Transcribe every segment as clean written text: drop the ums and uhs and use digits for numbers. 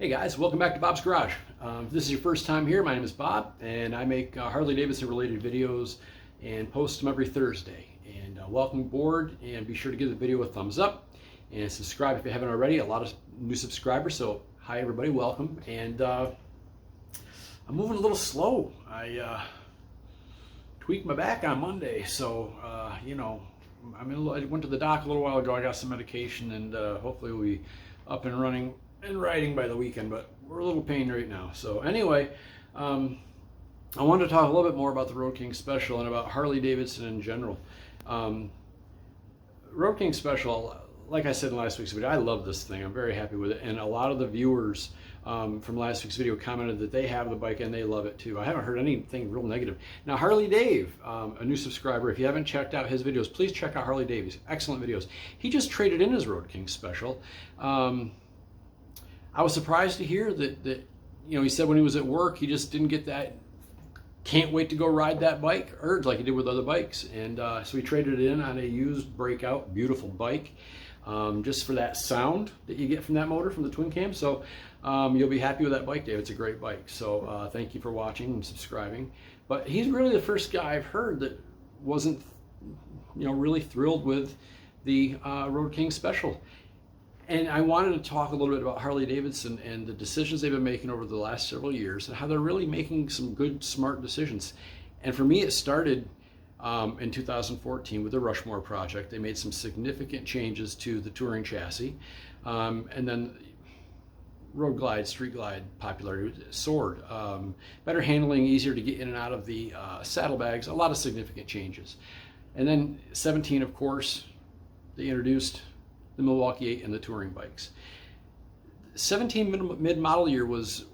Hey guys, welcome back to Bob's Garage. If this is your first time here, my name is Bob, and I make Harley Davidson related videos and post them every Thursday. And welcome aboard, and be sure to give the video a thumbs up and subscribe if you haven't already. A lot of new subscribers, so hi everybody, welcome. And I'm moving a little slow. I tweaked my back on Monday, so I went to the doc a little while ago. I got some medication, and hopefully we'll be up and running and riding by the weekend, but we're a little pained right now. So anyway, I wanted to talk a little bit more about the Road King Special and about Harley Davidson in general. Road King Special, like I said in last week's video, I love this thing. I'm very happy with it, and a lot of the viewers from last week's video commented that they have the bike and they love it too. I haven't heard anything real negative. Now Harley Dave, a new subscriber, if you haven't checked out his videos, please check out Harley Dave. He's excellent videos. He just traded in his Road King Special. I was surprised to hear that he said when he was at work, he just didn't get that can't wait to go ride that bike urge like he did with other bikes. And so he traded it in on a used breakout, beautiful bike, just for that sound that you get from that motor, from the twin cam. So you'll be happy with that bike, Dave. It's a great bike. So thank you for watching and subscribing. But he's really the first guy I've heard that wasn't really thrilled with the Road King Special. And I wanted to talk a little bit about Harley Davidson and the decisions they've been making over the last several years and how they're really making some good, smart decisions. And for me, it started in 2014 with the Rushmore project. They made some significant changes to the touring chassis. And then road glide, street glide popularity soared. Better handling, easier to get in and out of the saddlebags, a lot of significant changes. And then 17, of course, they introduced the Milwaukee 8 and the touring bikes. 17 mid-model year was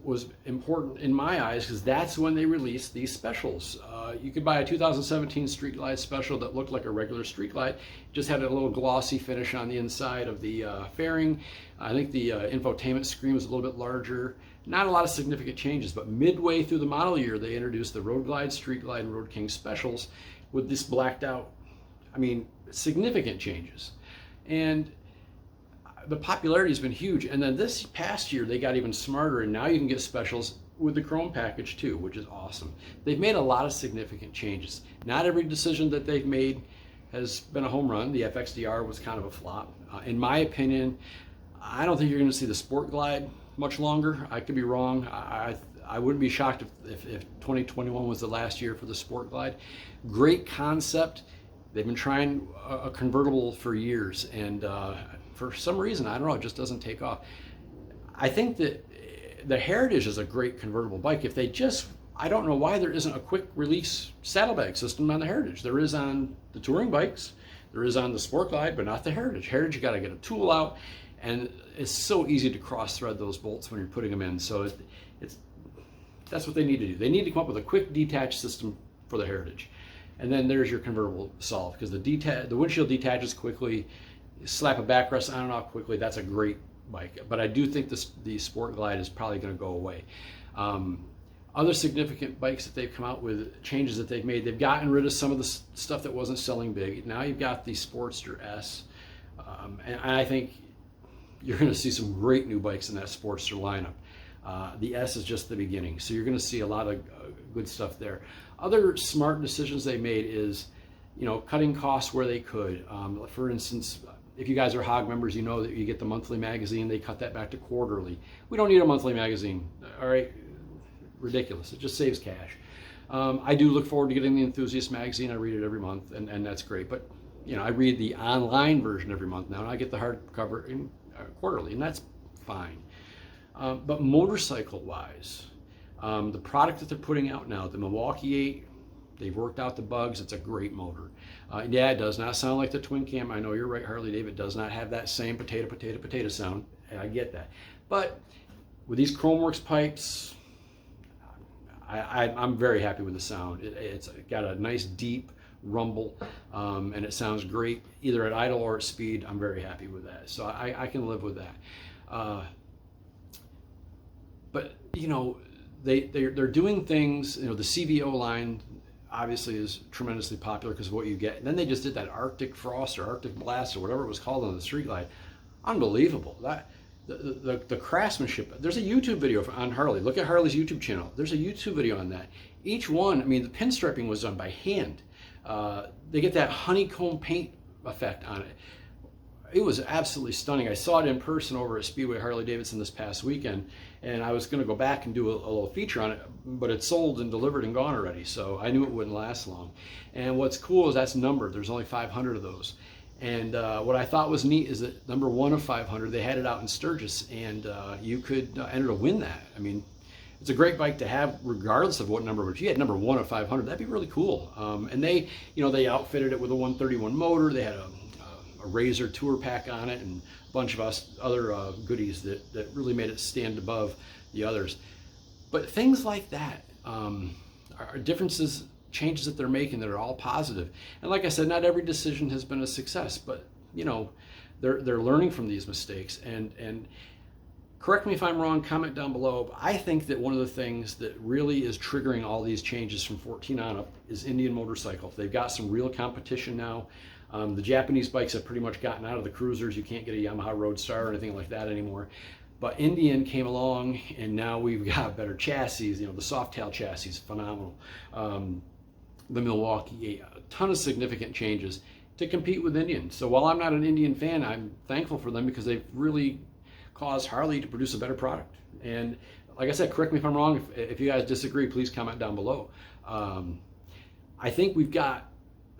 important in my eyes because that's when they released these specials. You could buy a 2017 Street Glide special that looked like a regular Street Glide, just had a little glossy finish on the inside of the fairing. I think the infotainment screen was a little bit larger. Not a lot of significant changes, but midway through the model year, they introduced the Road Glide, Street Glide, and Road King specials with this blacked out, significant changes. And the popularity has been huge. And then this past year, they got even smarter, and now you can get specials with the Chrome package too, which is awesome. They've made a lot of significant changes. Not every decision that they've made has been a home run. The FXDR was kind of a flop. In my opinion, I don't think you're going to see the Sport Glide much longer. I could be wrong. I wouldn't be shocked if 2021 was the last year for the Sport Glide. Great concept. They've been trying a convertible for years, and for some reason, I don't know, it just doesn't take off. I think that the Heritage is a great convertible bike. If they just, I don't know why there isn't a quick release saddlebag system on the Heritage. There is on the touring bikes, there is on the Sport Glide, but not the Heritage. Heritage, you gotta get a tool out, and it's so easy to cross thread those bolts when you're putting them in. So that's what they need to do. They need to come up with a quick detach system for the Heritage. And then there's your convertible solved, because the windshield detaches quickly. You slap a backrest on and off quickly. That's a great bike. But I do think the Sport Glide is probably going to go away. Other significant bikes that they've come out with, changes that they've made, they've gotten rid of some of the stuff that wasn't selling big. Now you've got the Sportster S. And I think you're going to see some great new bikes in that Sportster lineup. The S is just the beginning. So you're going to see a lot of good stuff there. Other smart decisions they made is, cutting costs where they could. For instance, if you guys are Hog members, you know that you get the monthly magazine. They cut that back to quarterly. We don't need a monthly magazine. All right, ridiculous. It just saves cash. I do look forward to getting the Enthusiast magazine. I read it every month, and that's great. But I read the online version every month now, and I get the hardcover quarterly, and that's fine. But motorcycle-wise, the product that they're putting out now, the Milwaukee 8, they've worked out the bugs. It's a great motor. Yeah, it does not sound like the twin cam. I know you're right, Harley Davidson. It does not have that same potato sound. I get that. But with these Chromeworks pipes, I'm very happy with the sound. It's got a nice deep rumble, and it sounds great either at idle or at speed. I'm very happy with that. So I can live with that. But they're doing things. The CVO line obviously is tremendously popular because of what you get. And then they just did that Arctic Frost or Arctic Blast or whatever it was called on the Street Glide. Unbelievable. the craftsmanship. There's a YouTube video on Harley. Look at Harley's YouTube channel. There's a YouTube video on that. Each one, I mean, the pinstriping was done by hand. They get that honeycomb paint effect on it. It was absolutely stunning. I saw it in person over at Speedway Harley Davidson this past weekend, and I was going to go back and do a little feature on it, but it's sold and delivered and gone already, so I knew it wouldn't last long. And what's cool is that's numbered. There's only 500 of those. And what I thought was neat is that number 1 of 500, they had it out in Sturgis, and you could enter to win that. I mean, it's a great bike to have regardless of what number, but if you had number 1 of 500, that'd be really cool. And they, they outfitted it with a 131 motor. They had a Razor tour pack on it and a bunch of other goodies that really made it stand above the others. But things like that are differences, changes that they're making that are all positive. And like I said, not every decision has been a success, but they're learning from these mistakes. And correct me if I'm wrong, comment down below. I think that one of the things that really is triggering all these changes from 14 on up is Indian Motorcycle. They've got some real competition now. The Japanese bikes have pretty much gotten out of the cruisers. You can't get a Yamaha Roadstar or anything like that anymore. But Indian came along, and now we've got better chassis. The soft tail chassis is phenomenal. The Milwaukee, a ton of significant changes to compete with Indian. So while I'm not an Indian fan, I'm thankful for them because they've really caused Harley to produce a better product. And like I said, correct me if I'm wrong. If you guys disagree, please comment down below. I think we've got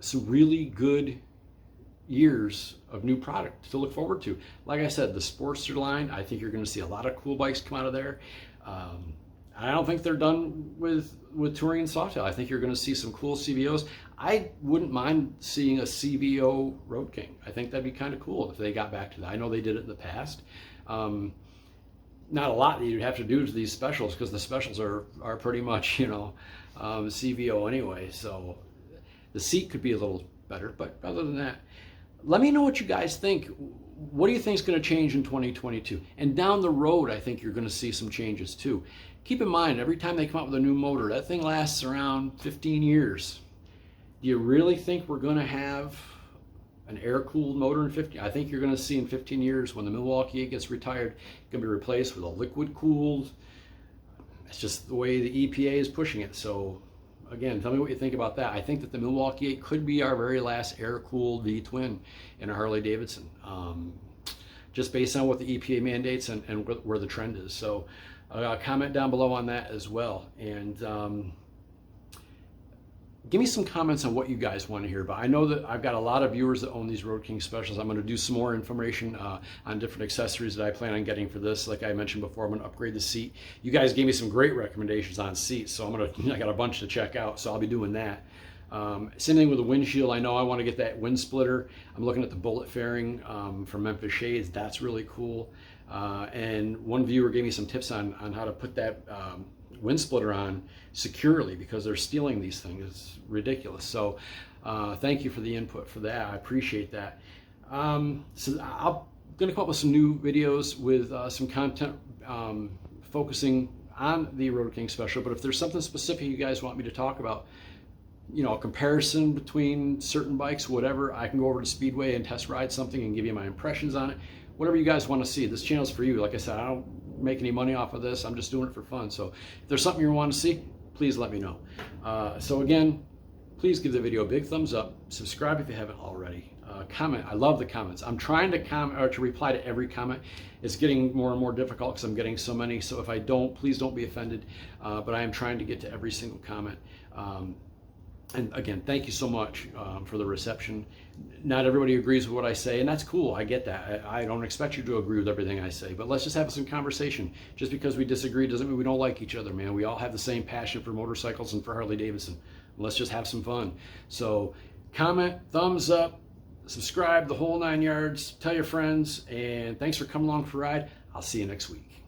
some really good years of new product to look forward to. Like I said, the Sportster line, I think you're going to see a lot of cool bikes come out of there. I don't think they're done with touring and softail. I think you're going to see some cool CVOs. I wouldn't mind seeing a CVO Road King. I think that'd be kind of cool if they got back to that. I know they did it in the past. Not a lot that you'd have to do to these specials because the specials are pretty much CVO anyway. So the seat could be a little better, but other than that, let me know what you guys think. What do you think is going to change in 2022? And down the road, I think you're going to see some changes too. Keep in mind, every time they come out with a new motor, that thing lasts around 15 years. Do you really think we're going to have an air-cooled motor in 15? I think you're going to see in 15 years when the Milwaukee 8 gets retired, it's going to be replaced with a liquid-cooled. It's just the way the EPA is pushing it. So again, tell me what you think about that. I think that the Milwaukee 8 could be our very last air-cooled V-twin in a Harley Davidson, just based on what the EPA mandates and where the trend is. So comment down below on that as well. And give me some comments on what you guys want to hear about. I know that I've got a lot of viewers that own these Road King specials. I'm going to do some more information on different accessories that I plan on getting for this. Like I mentioned before, I'm going to upgrade the seat. You guys gave me some great recommendations on seats, so I got a bunch to check out, so I'll be doing that. Same thing with the windshield. I know I want to get that wind splitter. I'm looking at the bullet fairing from Memphis Shades. That's really cool. And one viewer gave me some tips on how to put that wind splitter on securely because they're stealing these things. It's ridiculous. So thank you for the input for that. I appreciate that. So I'm going to come up with some new videos with some content focusing on the Road King special. But if there's something specific you guys want me to talk about, a comparison between certain bikes, whatever, I can go over to Speedway and test ride something and give you my impressions on it. Whatever you guys want to see. This channel's for you. Like I said, I don't make any money off of this. I'm just doing it for fun. So if there's something you want to see, please let me know. So again, please give the video a big thumbs up. Subscribe if you haven't already. Comment. I love the comments. I'm trying to comment or to reply to every comment. It's getting more and more difficult because I'm getting so many. So if I don't, please don't be offended. But I am trying to get to every single comment. And again, thank you so much for the reception. Not everybody agrees with what I say, and that's cool. I get that. I don't expect you to agree with everything I say, but let's just have some conversation. Just because we disagree doesn't mean we don't like each other, man. We all have the same passion for motorcycles and for Harley Davidson. Let's just have some fun. So comment, thumbs up, subscribe, the whole 9 yards, tell your friends, and thanks for coming along for a ride. I'll see you next week.